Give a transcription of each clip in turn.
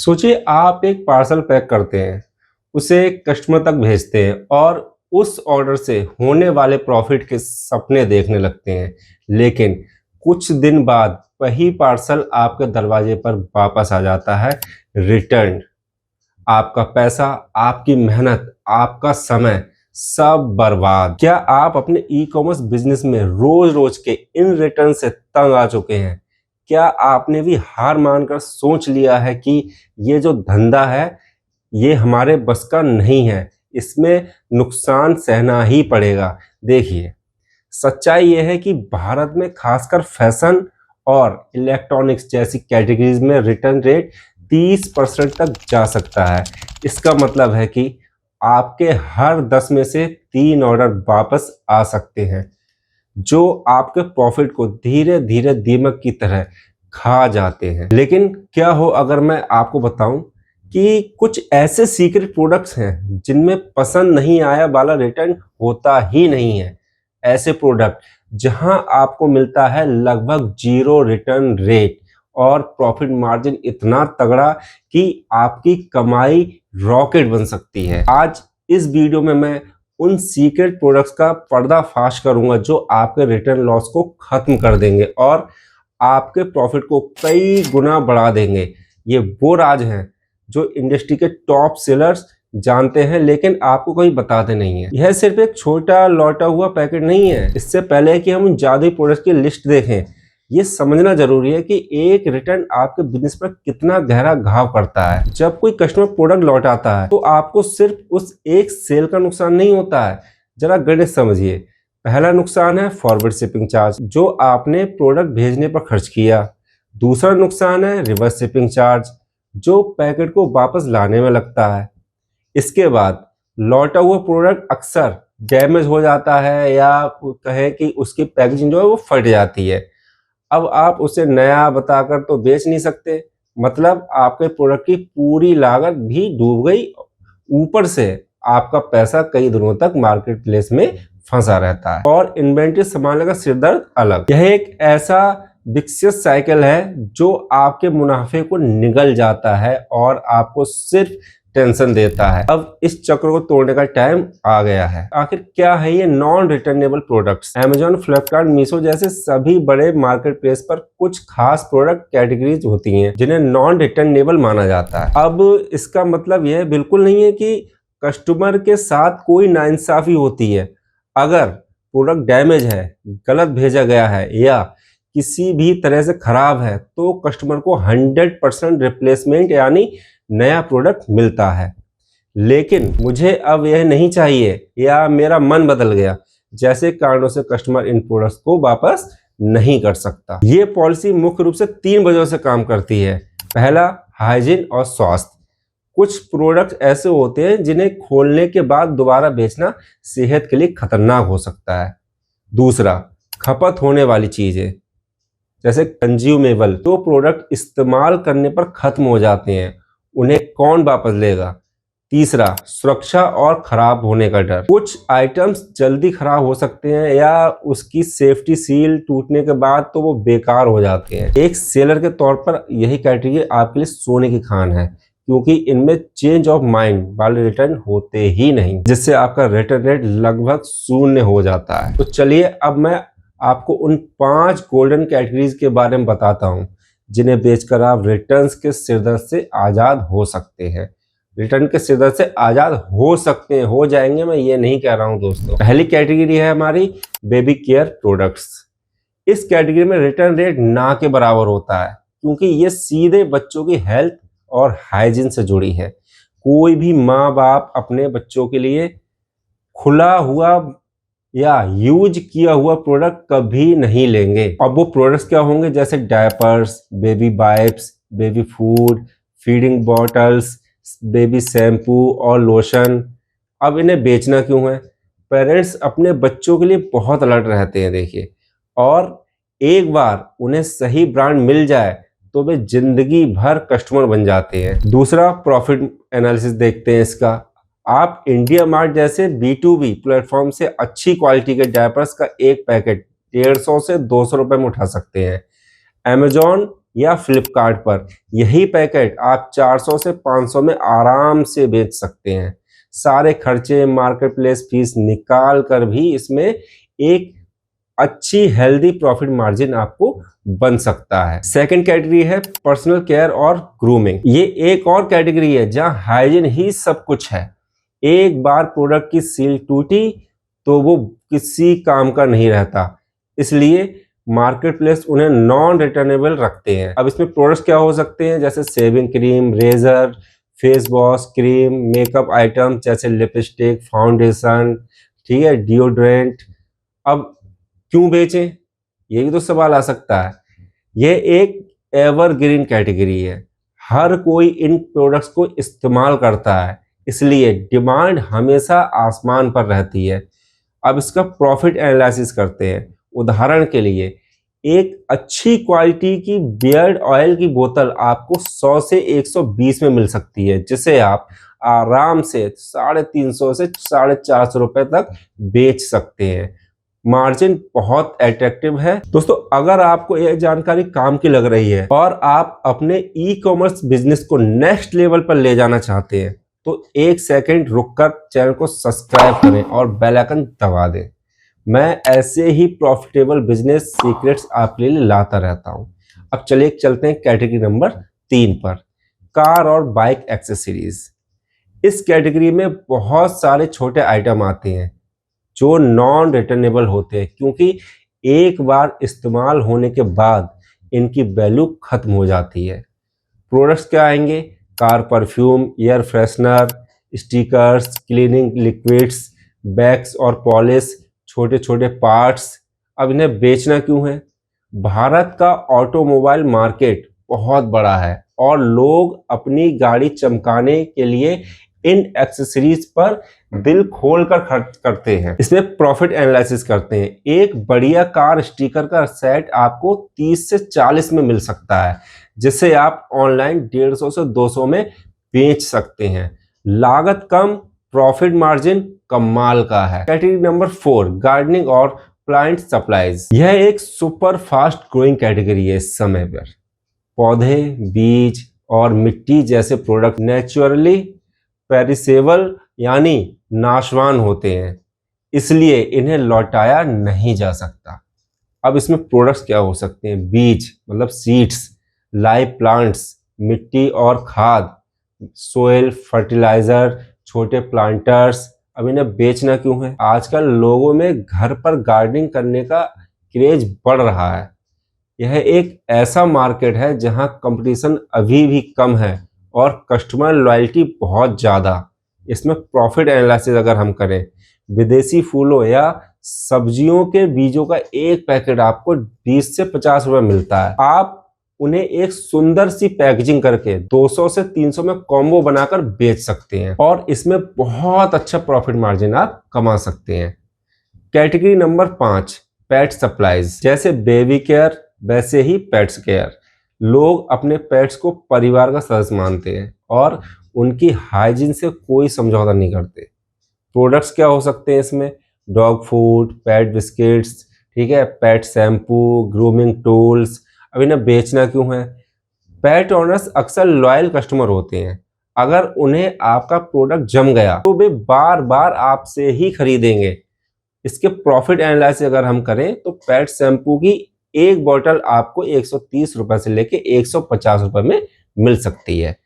सोचिए आप एक पार्सल पैक करते हैं, उसे कस्टमर तक भेजते हैं और उस ऑर्डर से होने वाले प्रॉफिट के सपने देखने लगते हैं। लेकिन कुछ दिन बाद वही पार्सल आपके दरवाजे पर वापस आ जाता है रिटर्न। आपका पैसा, आपकी मेहनत, आपका समय सब बर्बाद। क्या आप अपने ई कॉमर्स बिजनेस में रोज रोज के इन रिटर्न से तंग आ चुके हैं? क्या आपने भी हार मानकर सोच लिया है कि ये जो धंधा है ये हमारे बस का नहीं है, इसमें नुकसान सहना ही पड़ेगा? देखिए, सच्चाई ये है कि भारत में खासकर फैशन और इलेक्ट्रॉनिक्स जैसी कैटेगरीज में रिटर्न रेट 30% तक जा सकता है। इसका मतलब है कि आपके हर 10 में से 3 ऑर्डर वापस आ सकते हैं, जो आपके प्रॉफिट को धीरे धीरे दीमक की तरह खा जाते हैं। लेकिन क्या हो अगर मैं आपको बताऊं कि कुछ ऐसे सीक्रेट प्रोडक्ट्स हैं जिनमें पसंद नहीं आया वाला रिटर्न होता ही नहीं है। ऐसे प्रोडक्ट जहां आपको मिलता है लगभग 0 रिटर्न रेट और प्रॉफिट मार्जिन इतना तगड़ा कि आपकी कमाई रॉकेट बन सकती है। आज इस वीडियो में मैं उन सीक्रेट प्रोडक्ट्स का पर्दाफाश करूंगा जो आपके रिटर्न लॉस को खत्म कर देंगे और आपके प्रॉफिट को कई गुना बढ़ा देंगे। ये वो राज हैं जो इंडस्ट्री के टॉप सेलर्स जानते हैं लेकिन आपको कोई बताते नहीं है। यह सिर्फ एक छोटा लौटा हुआ पैकेट नहीं है। इससे पहले कि हम उन जादुई प्रोडक्ट्स की लिस्ट देखें, ये समझना जरूरी है कि एक रिटर्न आपके बिजनेस पर कितना गहरा घाव करता है। जब कोई कस्टमर प्रोडक्ट लौटाता है तो आपको सिर्फ उस एक सेल का नुकसान नहीं होता है। जरा गणित समझिए। पहला नुकसान है फॉरवर्ड शिपिंग चार्ज, जो आपने प्रोडक्ट भेजने पर खर्च किया। दूसरा नुकसान है रिवर्स शिपिंग चार्ज, जो पैकेट को वापस लाने में लगता है। इसके बाद लौटा हुआ प्रोडक्ट अक्सर डैमेज हो जाता है या कहें कि उसकी पैकेजिंग जो है वो फट जाती है। अब आप उसे नया बताकर तो बेच नहीं सकते, मतलब आपके प्रोडक्ट की पूरी लागत भी डूब गई। ऊपर से आपका पैसा कई दिनों तक मार्केट प्लेस में फंसा रहता है और इन्वेंट्री संभालने का सिरदर्द अलग। यह एक ऐसा विक्सियस साइकिल है जो आपके मुनाफे को निगल जाता है और आपको सिर्फ टेंशन देता है। अब इस चक्र को तोड़ने का टाइम आ गया है। आखिर क्या है ये non returnable products? Amazon, Flipkart, Meesho जैसे सभी बड़े मार्केट प्लेस पर कुछ खास प्रोडक्ट कैटेगरीज होती हैं जिन्हें नॉन रिटर्नेबल माना जाता है। अब इसका मतलब यह बिल्कुल नहीं है कि कस्टमर के साथ कोई नाइंसाफी होती है। अगर प्रोडक्ट डैमेज है, गलत भेजा गया है या किसी भी तरह से खराब है तो कस्टमर को 100% रिप्लेसमेंट यानी नया प्रोडक्ट मिलता है। लेकिन मुझे अब यह नहीं चाहिए या मेरा मन बदल गया जैसे कारणों से कस्टमर इन प्रोडक्ट्स को वापस नहीं कर सकता। ये पॉलिसी मुख्य रूप से 3 वजहों से काम करती है। पहला, हाइजीन और स्वास्थ्य। कुछ प्रोडक्ट ऐसे होते हैं जिन्हें खोलने के बाद दोबारा बेचना सेहत के लिए खतरनाक हो सकता है। दूसरा, खपत होने वाली चीजें जैसे कंज्यूमेबल, तो प्रोडक्ट इस्तेमाल करने पर खत्म हो जाते हैं, उन्हें कौन वापस लेगा। तीसरा, सुरक्षा और खराब होने का डर। कुछ आइटम्स जल्दी खराब हो सकते हैं या उसकी सेफ्टी सील टूटने के बाद तो वो बेकार हो जाते हैं। एक सेलर के तौर पर यही कैटेगरी आपके लिए सोने की खान है, क्योंकि इनमें चेंज ऑफ माइंड वाले रिटर्न होते ही नहीं, जिससे आपका रिटर्न रेट लगभग 0 हो जाता है। तो चलिए अब मैं आपको उन 5 गोल्डन कैटेगरीज के बारे में बताता हूं जिन्हें बेचकर आप रिटर्न्स के सिरदर्द से आजाद हो सकते हैं। रिटर्न के सिरदर्द से आजाद हो सकते हैं, हो जाएंगे, मैं ये नहीं कह रहा हूं दोस्तों। पहली कैटेगरी है हमारी बेबी केयर प्रोडक्ट्स। इस कैटेगरी में रिटर्न रेट ना के बराबर होता है क्योंकि ये सीधे बच्चों की हेल्थ और हाइजीन से जुड़ी है। कोई भी माँ बाप अपने बच्चों के लिए खुला हुआ या यूज किया हुआ प्रोडक्ट कभी नहीं लेंगे। अब वो प्रोडक्ट्स क्या होंगे? जैसे diapers, baby wipes, baby food, feeding bottles, baby shampoo और लोशन। अब इन्हें बेचना क्यों है? पेरेंट्स अपने बच्चों के लिए बहुत अलर्ट रहते हैं, देखिए, और एक बार उन्हें सही ब्रांड मिल जाए तो वे जिंदगी भर कस्टमर बन जाते हैं। दूसरा, प्रॉफिट एनालिसिस देखते हैं इसका। आप इंडिया मार्ट जैसे B2B प्लेटफॉर्म से अच्छी क्वालिटी के डायपर्स का एक पैकेट 150 से 200 रुपए में उठा सकते हैं। Amazon या फ्लिपकार्ट पर यही पैकेट आप 400 से 500 में आराम से बेच सकते हैं। सारे खर्चे, मार्केट प्लेस फीस निकाल कर भी इसमें एक अच्छी हेल्दी प्रॉफिट मार्जिन आपको बन सकता है। सेकंड कैटेगरी है पर्सनल केयर और ग्रूमिंग। ये एक और कैटेगरी है जहां हाइजीन ही सब कुछ है। एक बार प्रोडक्ट की सील टूटी तो वो किसी काम का नहीं रहता, इसलिए मार्केट प्लेस उन्हें नॉन रिटर्नेबल रखते हैं। अब इसमें प्रोडक्ट्स क्या हो सकते हैं, जैसे shaving cream, razor, face wash, cream, makeup item जैसे लिपस्टिक, फाउंडेशन, ठीक है, डिओड्रेंट। अब क्यों बेचें, ये भी तो सवाल आ सकता है। यह एक एवरग्रीन कैटेगरी है, हर कोई इन प्रोडक्ट्स को इस्तेमाल करता है, इसलिए डिमांड हमेशा आसमान पर रहती है। अब इसका प्रॉफिट एनालिसिस करते हैं। उदाहरण के लिए एक अच्छी क्वालिटी की बियर्ड ऑयल की बोतल आपको 100 से 120 में मिल सकती है, जिसे आप आराम से 350 से 450 रुपए तक बेच सकते हैं। मार्जिन बहुत अट्रैक्टिव है। दोस्तों, अगर आपको यह जानकारी काम की लग रही है और आप अपने ई कॉमर्स बिजनेस को नेक्स्ट लेवल पर ले जाना चाहते हैं तो एक सेकंड रुककर चैनल को सब्सक्राइब करें और बेल आइकन दबा दें। मैं ऐसे ही प्रॉफिटेबल बिजनेस सीक्रेट्स आपके लिए लाता रहता हूं। अब चलिए चलते हैं कैटेगरी नंबर 3 पर, कार और बाइक एक्सेसरीज। इस कैटेगरी में बहुत सारे छोटे आइटम आते हैं जो नॉन रिटर्नेबल होते हैं, क्योंकि एक बार इस्तेमाल होने के बाद इनकी वैल्यू खत्म हो जाती है। प्रोडक्ट्स क्या आएंगे, car perfume, air freshener, stickers, cleaning liquids, bags और पॉलिश, छोटे छोटे पार्ट्स। अब इन्हें बेचना क्यों है, भारत का ऑटोमोबाइल मार्केट बहुत बड़ा है और लोग अपनी गाड़ी चमकाने के लिए इन एक्सेसरीज पर दिल खोलकर खर्च करते हैं। इसमें प्रॉफिट एनालिसिस करते हैं। एक बढ़िया कार स्टिकर का सेट आपको 30 से 40 में मिल सकता है, जिसे आप ऑनलाइन 150 से 200 में बेच सकते हैं। लागत कम, प्रॉफिट मार्जिन कमाल का है। कैटेगरी नंबर 4, गार्डनिंग और प्लांट सप्लाईज। यह एक सुपर फास्ट ग्रोइंग कैटेगरी है। इस समय पर पौधे, बीज और मिट्टी जैसे प्रोडक्ट नेचुरली पेरिसेबल यानी नाशवान होते हैं, इसलिए इन्हें लौटाया नहीं जा सकता। अब इसमें प्रोडक्ट्स क्या हो सकते हैं, बीज मतलब सीड्स, लाइव प्लांट्स, मिट्टी और खाद, सोयल फर्टिलाइजर, छोटे प्लांटर्स। अब इन्हें बेचना क्यों है, आजकल लोगों में घर पर गार्डनिंग करने का क्रेज बढ़ रहा है। यह एक ऐसा मार्केट है जहां कंपटीशन अभी भी कम है और कस्टमर लॉयल्टी बहुत ज़्यादा। इसमें प्रॉफिट एनालिसिस अगर हम करें, विदेशी फूलों या सब्जियों के बीजों का एक पैकेट आपको 20 से 50 रुपए मिलता है। आप उन्हें एक सुंदर सी पैकेजिंग करके 200 से 300 में कॉम्बो बनाकर बेच सकते हैं और इसमें बहुत अच्छा प्रॉफिट मार्जिन आप कमा सकते हैं। कैटेगरी नंबर 5, पेट सप्लाईज। जैसे बेबी केयर वैसे ही पेट्स केयर। लोग अपने पेट्स को परिवार का सदस्य मानते हैं और उनकी हाइजीन से कोई समझौता नहीं करते। प्रोडक्ट्स क्या हो सकते हैं इसमें, डॉग फूड, पेट बिस्किट्स, ठीक है, पेट शैम्पू, ग्रूमिंग टूल्स। अब इन्हें बेचना क्यों है, पेट ओनर्स अक्सर लॉयल कस्टमर होते हैं। अगर उन्हें आपका प्रोडक्ट जम गया तो वे बार बार आपसे ही खरीदेंगे। इसके प्रॉफिट एनालिसिस अगर हम करें तो पेट शैम्पू की एक बोतल आपको 130 रुपए से लेके 150 रुपए में मिल सकती है,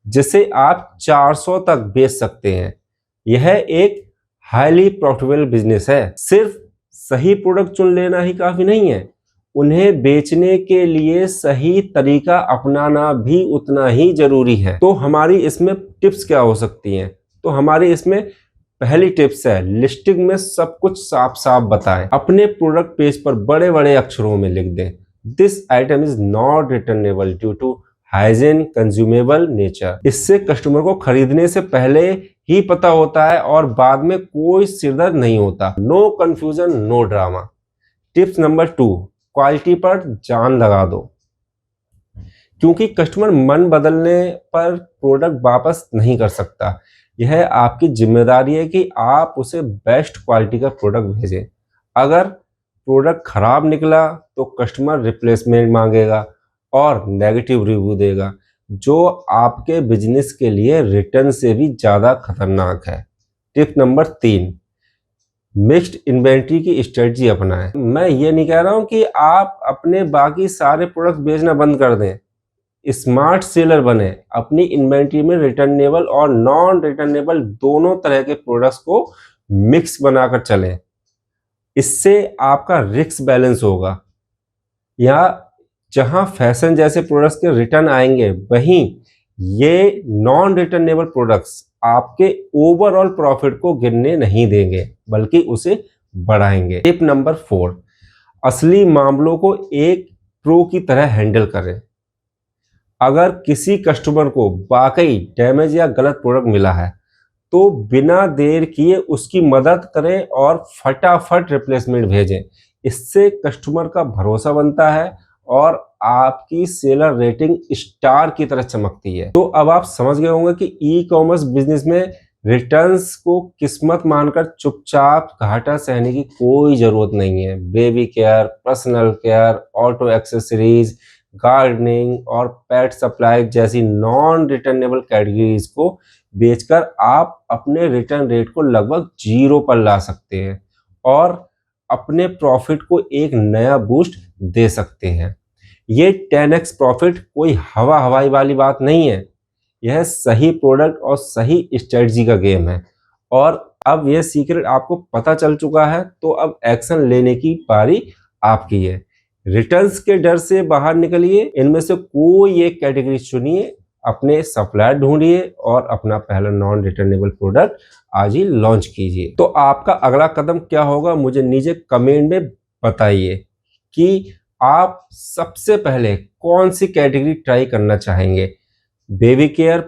जिसे आप 400 तक बेच सकते हैं। यह एक हाईली प्रॉफिटेबल बिजनेस है। सिर्फ सही प्रोडक्ट चुन लेना ही काफी नहीं है, उन्हें बेचने के लिए सही तरीका अपनाना भी उतना ही जरूरी है। तो हमारी इसमें टिप्स क्या हो सकती हैं, तो हमारी इसमें पहली टिप्स है, लिस्टिंग में सब कुछ साफ साफ बताएं। अपने प्रोडक्ट पेज पर बड़े बड़े अक्षरों में लिख दें, this item is not returnable due to hygiene consumable nature. इससे कस्टमर को खरीदने से पहले ही पता होता है और बाद में कोई सिरदर्द नहीं होता। No confusion, no drama. Tips number 2, quality पर जान लगा दो, क्योंकि कस्टमर मन बदलने पर प्रोडक्ट वापस नहीं कर सकता। यह आपकी जिम्मेदारी है कि आप उसे बेस्ट क्वालिटी का प्रोडक्ट भेजें। अगर प्रोडक्ट खराब निकला तो कस्टमर रिप्लेसमेंट मांगेगा और नेगेटिव रिव्यू देगा, जो आपके बिजनेस के लिए रिटर्न से भी ज़्यादा खतरनाक है। टिप नंबर 3, मिक्स्ड इन्वेंट्री की स्ट्रेटजी अपनाएं। मैं ये नहीं कह रहा हूँ कि आप अपने बाकी सारे प्रोडक्ट बेचना बंद कर दें, स्मार्ट सेलर बने। अपनी इन्वेंट्री में रिटर्नेबल और नॉन रिटर्नेबल दोनों तरह के प्रोडक्ट्स को मिक्स बनाकर चलें। इससे आपका रिस्क बैलेंस होगा। या जहां फैशन जैसे प्रोडक्ट्स के रिटर्न आएंगे, वहीं ये नॉन रिटर्नेबल प्रोडक्ट्स आपके ओवरऑल प्रॉफिट को गिरने नहीं देंगे, बल्कि उसे बढ़ाएंगे। टिप नंबर 4, असली मामलों को एक प्रो की तरह हैंडल करें। अगर किसी कस्टमर को वाकई डैमेज या गलत प्रोडक्ट मिला है, तो बिना देर किए उसकी मदद करें और फटाफट रिप्लेसमेंट भेजें। इससे कस्टमर का भरोसा बनता है और आपकी सेलर रेटिंग स्टार की तरह चमकती है। तो अब आप समझ गए होंगे कि ई कॉमर्स बिजनेस में रिटर्न्स को किस्मत मानकर चुपचाप घाटा सहने की कोई जरूरत नहीं है। Baby care, personal care, auto accessories, gardening और पेट सप्लाई जैसी नॉन रिटर्नेबल कैटेगरीज को बेचकर आप अपने रिटर्न रेट को लगभग 0 पर ला सकते हैं और अपने प्रॉफिट को एक नया बूस्ट दे सकते हैं। ये 10x प्रॉफिट कोई हवाई वाली बात नहीं है। यह सही प्रोडक्ट और सही स्ट्रेटजी का गेम है। और अब यह सीक्रेट आपको पता चल चुका है, तो अब एक्शन लेने की बारी आपकी है। रिटर्न्स के डर से बाहर निकलिए, इनमें से कोई एक कैटेगरी चुनिए, अपने सप्लायर ढूंढिए और अपना पहला नॉन रिटर्नेबल प्रोडक्ट आज ही लॉन्च कीजिए। तो आपका अगला कदम क्या होगा, मुझे नीचे कमेंट में बताइए कि आप सबसे पहले कौन सी कैटेगरी ट्राई करना चाहेंगे, बेबी केयर,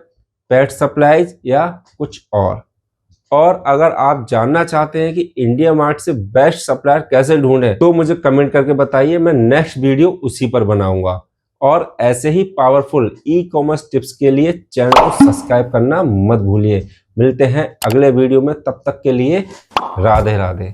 पेट सप्लाईज या कुछ और अगर आप जानना चाहते हैं कि इंडिया मार्ट से बेस्ट सप्लायर कैसे ढूंढें, तो मुझे कमेंट करके बताइए, मैं नेक्स्ट वीडियो उसी पर बनाऊंगा। और ऐसे ही पावरफुल ई कॉमर्स टिप्स के लिए चैनल को सब्सक्राइब करना मत भूलिए। मिलते हैं अगले वीडियो में, तब तक के लिए राधे राधे।